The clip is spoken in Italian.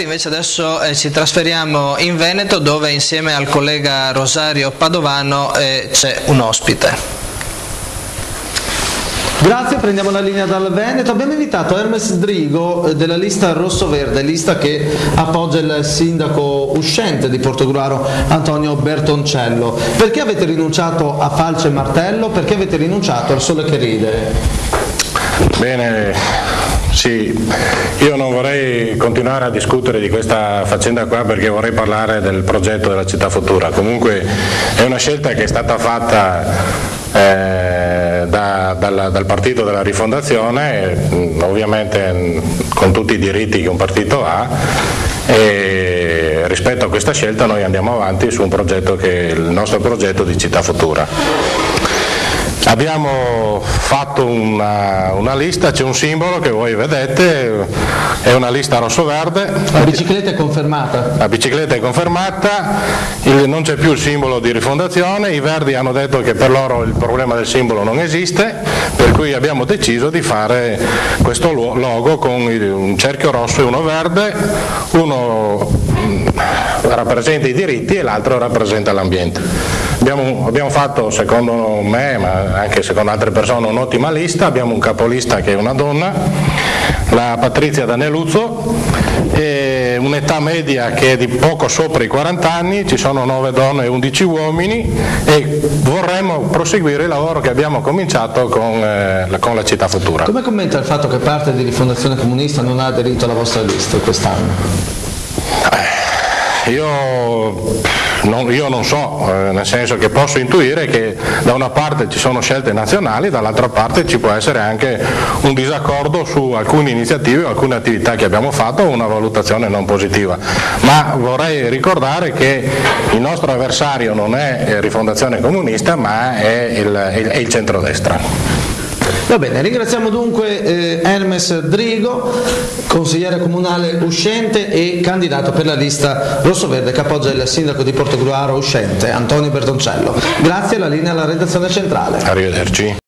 Invece adesso ci trasferiamo in Veneto, dove insieme al collega Rosario Padovano c'è un ospite. Grazie, prendiamo la linea dal Veneto. Abbiamo invitato Hermes Drigo della lista rosso-verde, lista che appoggia il sindaco uscente di Portogruaro Antonio Bertoncello. Perché avete rinunciato a falce e martello? Perché avete rinunciato al sole che ride? Bene, sì, io non vorrei continuare a discutere di questa faccenda qua perché vorrei parlare del progetto della città futura. Comunque è una scelta che è stata fatta dal partito della Rifondazione, ovviamente con tutti i diritti che un partito ha, e rispetto a questa scelta noi andiamo avanti su un progetto che è il nostro progetto di città futura. Abbiamo fatto una lista, c'è un simbolo che voi vedete, è una lista rosso-verde. La bicicletta è confermata? La bicicletta è confermata, non c'è più il simbolo di Rifondazione, i Verdi hanno detto che per loro il problema del simbolo non esiste, per cui abbiamo deciso di fare questo logo con un cerchio rosso e uno verde, uno rappresenta i diritti e l'altro rappresenta l'ambiente. Abbiamo fatto, secondo me, ma anche secondo altre persone, un'ottima lista. Abbiamo un capolista che è una donna, la Patrizia Daneluzzo, e un'età media che è di poco sopra i 40 anni, ci sono 9 donne e 11 uomini e vorremmo proseguire il lavoro che abbiamo cominciato con la città futura. Come commenta il fatto che parte di Rifondazione Comunista non ha aderito alla vostra lista quest'anno? Io non so, nel senso che posso intuire che da una parte ci sono scelte nazionali, dall'altra parte ci può essere anche un disaccordo su alcune iniziative o alcune attività che abbiamo fatto o una valutazione non positiva. Ma vorrei ricordare che il nostro avversario non è Rifondazione Comunista, ma è il centrodestra. Va bene, ringraziamo dunque Hermes Drigo, consigliere comunale uscente e candidato per la lista rosso-verde che appoggia il sindaco di Portogruaro uscente, Antonio Bertoncello. Grazie, la linea alla redazione centrale. Arrivederci.